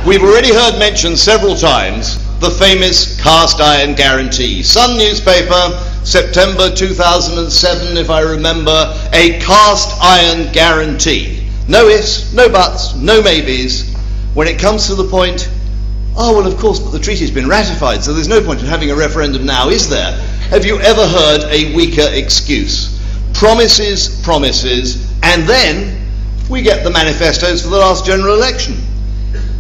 We've already heard mentioned several times the famous cast iron guarantee. Sun newspaper, September 2007, if I remember, a cast iron guarantee. No ifs, no buts, no maybes. When it comes to the point, oh, well, of course, but the treaty's been ratified, so there's no point in having a referendum now, is there? Have you ever heard a weaker excuse? Promises, promises, and then we get the manifestos for the last general election.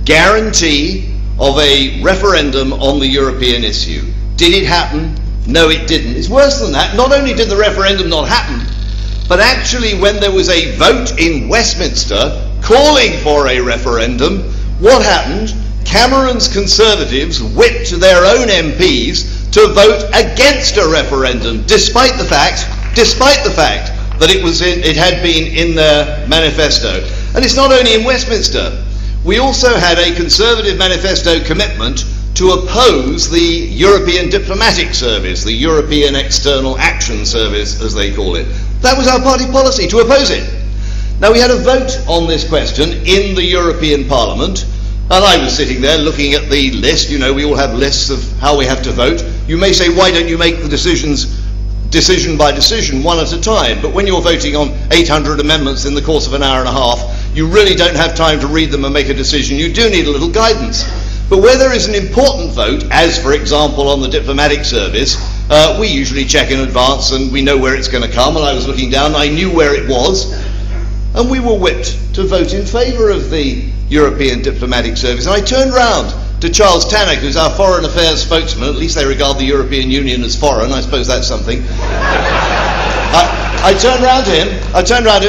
Guarantee of a referendum on the European issue. Did it happen? No, it didn't. It's worse than that. Not only did the referendum not happen, but actually when there was a vote in Westminster calling for a referendum, what happened? Cameron's Conservatives whipped their own MPs to vote against a referendum, despite the fact that it had been in their manifesto. And it's not only in Westminster. We also had a Conservative manifesto commitment to oppose the European Diplomatic Service, the European External Action Service, as they call it. That was our party policy, to oppose it. Now, we had a vote on this question in the European Parliament, and I was sitting there looking at the list. You know, we all have lists of how we have to vote. You may say, why don't you make the decisions decision by decision, one at a time? But when you're voting on 800 amendments in the course of an hour and a half, you really don't have time to read them and make a decision. You do need a little guidance. But where there is an important vote, as for example on the diplomatic service, we usually check in advance and we know where it's going to come. And I was looking down, I knew where it was, and we were whipped to vote in favour of the European Diplomatic Service. And I turned round to Charles Tannock, who's our foreign affairs spokesman. At least they regard the European Union as foreign. I suppose that's something. I turned round to him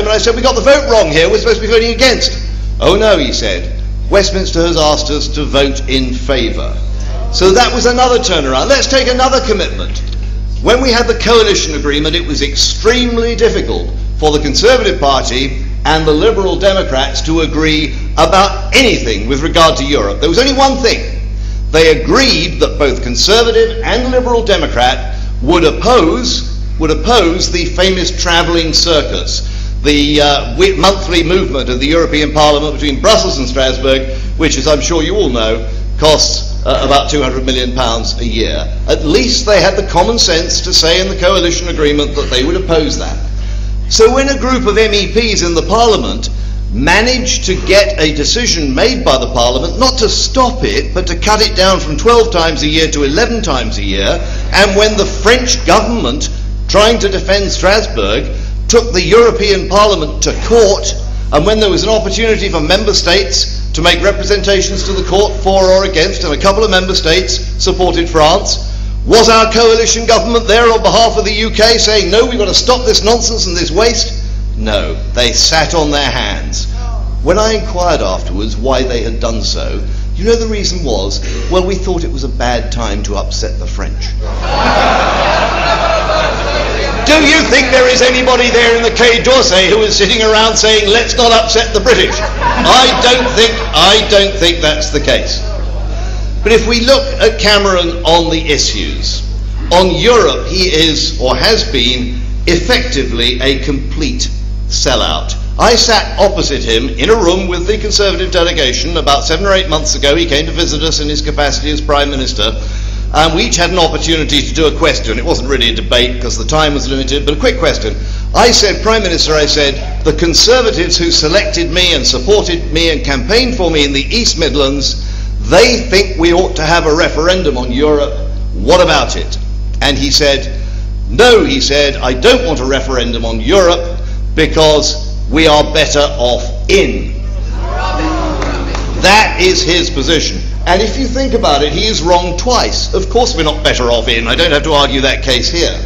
and I said, we got the vote wrong here, we're supposed to be voting against. Oh no, he said, Westminster has asked us to vote in favour. So that was another turnaround. Let's take another commitment. When we had the coalition agreement, it was extremely difficult for the Conservative Party and the Liberal Democrats to agree about anything with regard to Europe. There was only one thing. They agreed that both Conservative and Liberal Democrat would oppose the famous travelling circus, the monthly movement of the European Parliament between Brussels and Strasbourg, which, as I'm sure you all know, costs about £200 million a year. At least they had the common sense to say in the coalition agreement that they would oppose that. So when a group of MEPs in the Parliament managed to get a decision made by the Parliament not to stop it, but to cut it down from 12 times a year to 11 times a year, and when the French government, trying to defend Strasbourg, took the European Parliament to court, and when there was an opportunity for member states to make representations to the court for or against, and a couple of member states supported France, was our coalition government there on behalf of the UK saying, no, we've got to stop this nonsense and this waste? No, they sat on their hands. When I inquired afterwards why they had done so, you know the reason was, well, we thought it was a bad time to upset the French. Do you think there is anybody there in the Quai d'Orsay who is sitting around saying, let's not upset the British? I don't think that's the case. But if we look at Cameron on the issues, on Europe he is, or has been, effectively a complete sellout. I sat opposite him in a room with the Conservative delegation about 7 or 8 months ago. He came to visit us in his capacity as Prime Minister, and we each had an opportunity to do a question. It wasn't really a debate because the time was limited, but a quick question. I said, Prime Minister, I said, the Conservatives who selected me and supported me and campaigned for me in the East Midlands, they think we ought to have a referendum on Europe. What about it? And he said, no, he said, I don't want a referendum on Europe because we are better off in. That is his position. And if you think about it, he is wrong twice. Of course we're not better off in. I don't have to argue that case here.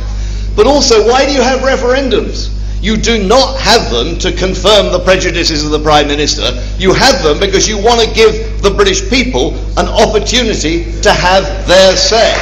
But also, why do you have referendums? You do not have them to confirm the prejudices of the Prime Minister. You have them because you want to give the British people an opportunity to have their say.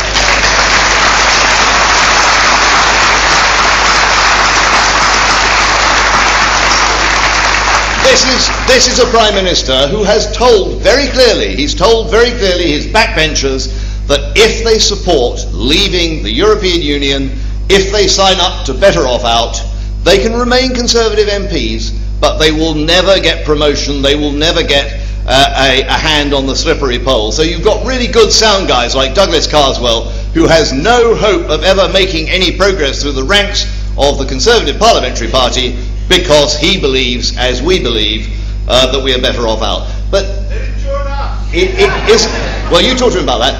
This is a Prime Minister who has told very clearly, his backbenchers that if they support leaving the European Union, if they sign up to Better Off Out, they can remain Conservative MPs, but they will never get promotion, they will never get a hand on the slippery pole. So you've got really good sound guys like Douglas Carswell, who has no hope of ever making any progress through the ranks of the Conservative Parliamentary Party because he believes, as we believe, that we are better off out. But it isn't. Well, you talk to him about that.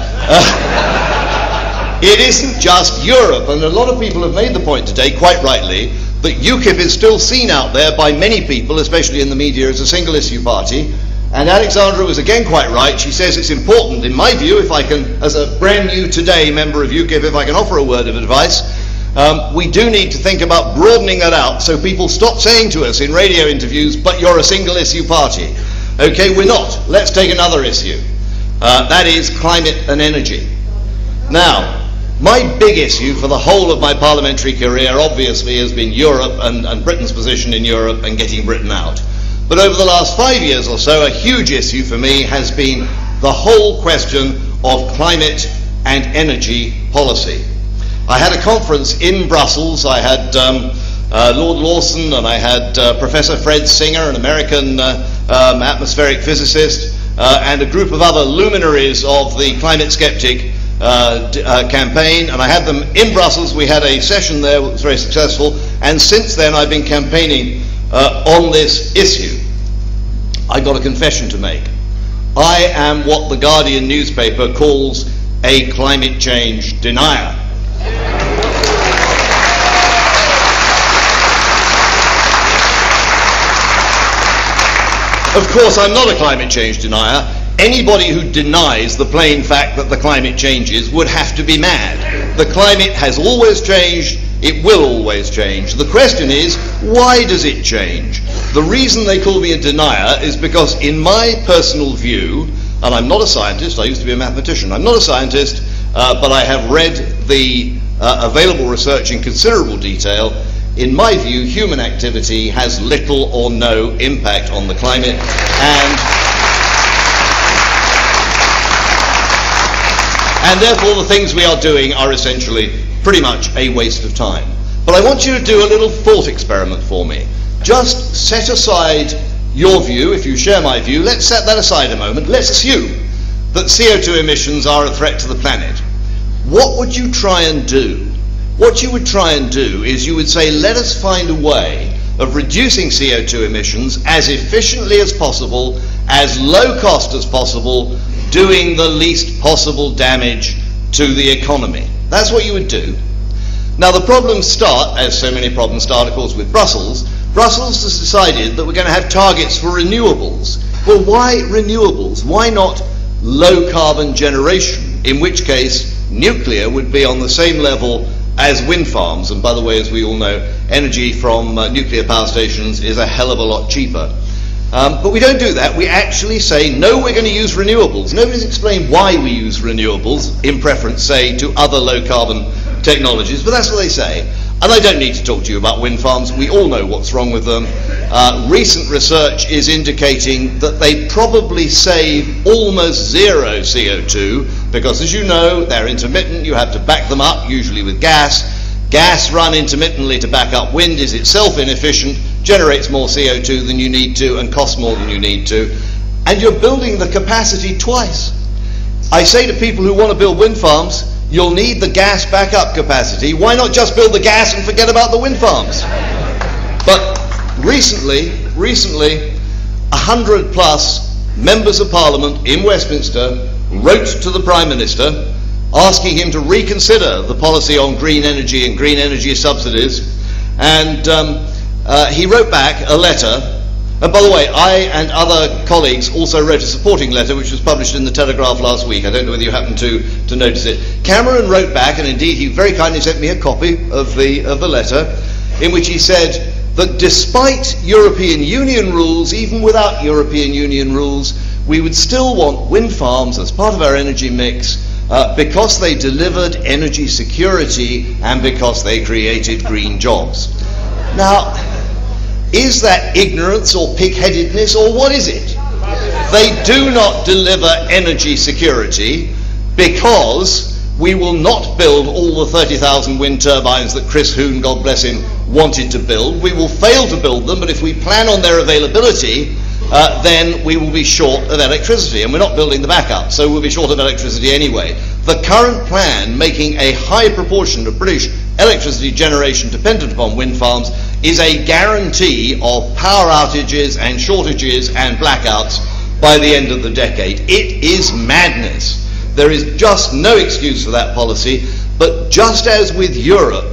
It isn't just Europe, and a lot of people have made the point today, quite rightly, that UKIP is still seen out there by many people, especially in the media, as a single issue party. And Alexandra was again quite right. She says it's important, in my view, if I can, as a brand new today member of UKIP, if I can offer a word of advice, we do need to think about broadening that out so people stop saying to us in radio interviews, but you're a single issue party. Okay, we're not. Let's take another issue. That is climate and energy. Now, my big issue for the whole of my parliamentary career obviously has been Europe and Britain's position in Europe and getting Britain out. But over the last 5 years or so, a huge issue for me has been the whole question of climate and energy policy. I had a conference in Brussels. I had Lord Lawson, and I had Professor Fred Singer, an American atmospheric physicist, and a group of other luminaries of the climate skeptic campaign, and I had them in Brussels. We had a session there that was very successful, and since then I've been campaigning on this issue. I got a confession to make. I am what the Guardian newspaper calls a climate change denier. Of course, I'm not a climate change denier. Anybody who denies the plain fact that the climate changes would have to be mad. The climate has always changed, it will always change. The question is, why does it change? The reason they call me a denier is because in my personal view, and I'm not a scientist, I used to be a mathematician, I'm not a scientist, but I have read the available research in considerable detail. In my view, human activity has little or no impact on the climate, and therefore the things we are doing are essentially pretty much a waste of time. But I want you to do a little thought experiment for me. Just set aside your view, if you share my view. Let's set that aside a moment. Let's assume that CO2 emissions are a threat to the planet. What would you try and do? What you would try and do is you would say, let us find a way of reducing CO2 emissions as efficiently as possible, as low cost as possible, doing the least possible damage to the economy. That's what you would do. Now the problems start, as so many problems start, of course, with Brussels. Brussels has decided that we're going to have targets for renewables. Well, why renewables? Why not low carbon generation? In which case, nuclear would be on the same level as wind farms. And by the way, as we all know, energy from nuclear power stations is a hell of a lot cheaper. But we don't do that. We actually say, no, we're going to use renewables. Nobody's explained why we use renewables, in preference, say, to other low-carbon technologies, but that's what they say. And I don't need to talk to you about wind farms. We all know what's wrong with them. Recent research is indicating that they probably save almost zero CO2, because as you know, they're intermittent. You have to back them up, usually with gas. Gas run intermittently to back up wind is itself inefficient, generates more CO2 than you need to, and costs more than you need to. And you're building the capacity twice. I say to people who want to build wind farms, you'll need the gas backup capacity. Why not just build the gas and forget about the wind farms? But recently, 100 plus members of Parliament in Westminster wrote to the Prime Minister asking him to reconsider the policy on green energy and green energy subsidies. And he wrote back a letter. And by the way, I and other colleagues also wrote a supporting letter which was published in the Telegraph last week. I don't know whether you happened to notice it. Cameron wrote back, and indeed he very kindly sent me a copy of the letter, in which he said that despite European Union rules, even without European Union rules, we would still want wind farms as part of our energy mix because they delivered energy security and because they created green jobs. Now, is that ignorance or pig-headedness, or what is it? They do not deliver energy security because we will not build all the 30,000 wind turbines that Chris Hoon, God bless him, wanted to build. We will fail to build them, but if we plan on their availability, then we will be short of electricity, and we're not building the backup, so we'll be short of electricity anyway. The current plan, making a high proportion of British electricity generation dependent upon wind farms, is a guarantee of power outages and shortages and blackouts by the end of the decade. It is madness. There is just no excuse for that policy, but just as with Europe,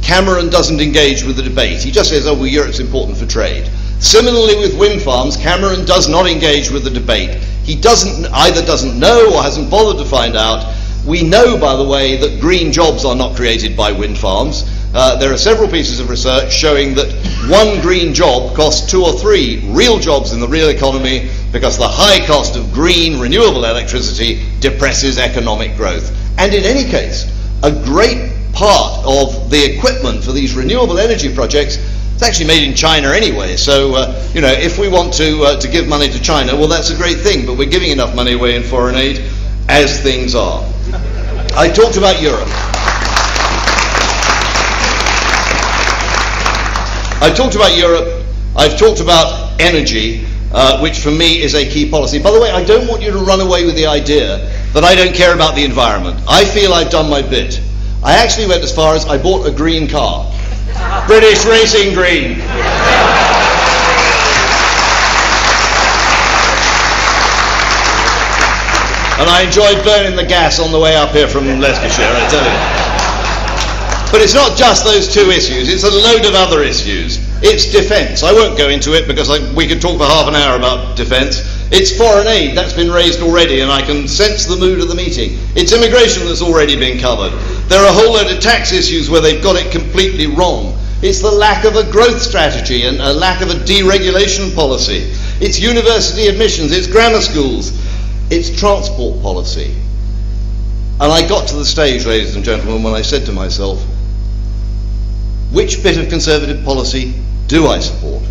Cameron doesn't engage with the debate. He just says, oh, well, Europe's important for trade. Similarly with wind farms, Cameron does not engage with the debate. He either doesn't know or hasn't bothered to find out. We know, by the way, that green jobs are not created by wind farms. There are several pieces of research showing that one green job costs 2 or 3 real jobs in the real economy, because the high cost of green, renewable electricity depresses economic growth. And in any case, a great part of the equipment for these renewable energy projects is actually made in China anyway. So, you know, if we want to give money to China, well, that's a great thing, but we're giving enough money away in foreign aid as things are. I talked about Europe. I've talked about Europe. I've talked about energy, which for me is a key policy. By the way, I don't want you to run away with the idea that I don't care about the environment. I feel I've done my bit. I actually went as far as I bought a green car. British Racing Green. And I enjoyed burning the gas on the way up here from Leicestershire, I tell you. But it's not just those 2 issues, it's a load of other issues. It's defence. I won't go into it because we could talk for half an hour about defence. It's foreign aid, that's been raised already, and I can sense the mood of the meeting. It's immigration that's already been covered. There are a whole load of tax issues where they've got it completely wrong. It's the lack of a growth strategy and a lack of a deregulation policy. It's university admissions, it's grammar schools, it's transport policy. And I got to the stage, ladies and gentlemen, when I said to myself, which bit of Conservative policy do I support?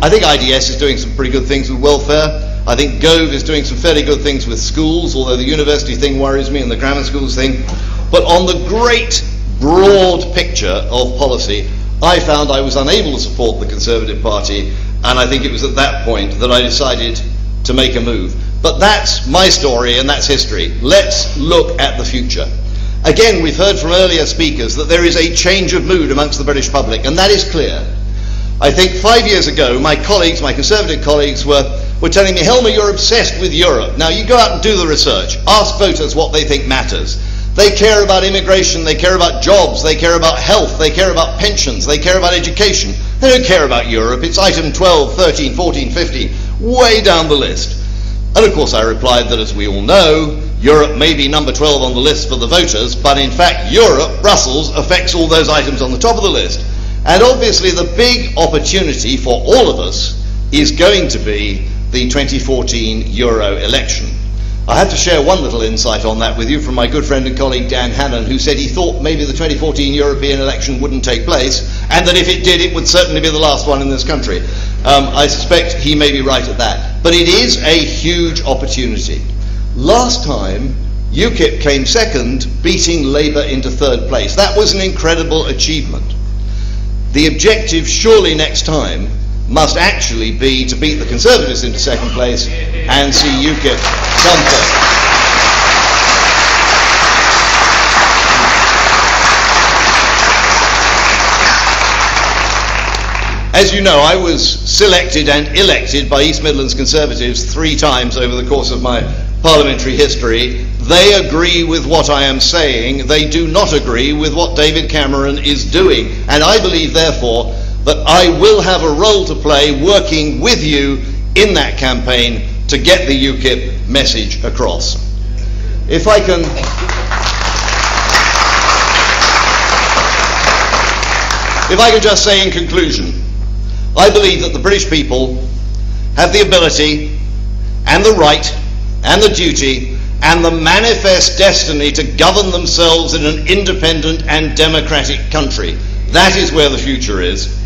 I think IDS is doing some pretty good things with welfare. I think Gove is doing some fairly good things with schools, although the university thing worries me and the grammar schools thing. But on the great, broad picture of policy, I found I was unable to support the Conservative Party, and I think it was at that point that I decided to make a move. But that's my story and that's history. Let's look at the future. Again, we've heard from earlier speakers that there is a change of mood amongst the British public, and that is clear. I think 5 years ago, my colleagues, my Conservative colleagues, were telling me, Helmer, you're obsessed with Europe. Now, you go out and do the research. Ask voters what they think matters. They care about immigration, they care about jobs, they care about health, they care about pensions, they care about education. They don't care about Europe. It's item 12, 13, 14, 15, way down the list. And of course I replied that, as we all know, Europe may be number 12 on the list for the voters, but in fact Europe, Brussels, affects all those items on the top of the list. And obviously the big opportunity for all of us is going to be the 2014 Euro election. I have to share one little insight on that with you from my good friend and colleague Dan Hannan, who said he thought maybe the 2014 European election wouldn't take place, and that if it did, it would certainly be the last one in this country. I suspect he may be right at that. But it is a huge opportunity. Last time, UKIP came second, beating Labour into third place. That was an incredible achievement. The objective, surely next time, must actually be to beat the Conservatives into second place and see UKIP come third. As you know, I was selected and elected by East Midlands Conservatives 3 times over the course of my parliamentary history. They agree with what I am saying. They do not agree with what David Cameron is doing. And I believe, therefore, that I will have a role to play working with you in that campaign to get the UKIP message across. If I can just say in conclusion, I believe that the British people have the ability and the right and the duty and the manifest destiny to govern themselves in an independent and democratic country. That is where the future is.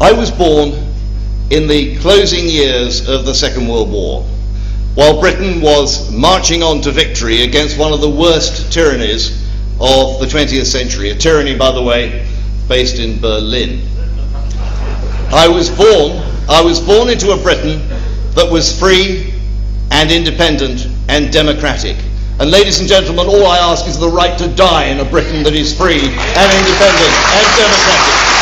I was born in the closing years of the Second World War, while Britain was marching on to victory against one of the worst tyrannies of the 20th century, a tyranny, by the way, based in Berlin. I was born into a Britain that was free and independent and democratic. And ladies and gentlemen, all I ask is the right to die in a Britain that is free and independent and democratic.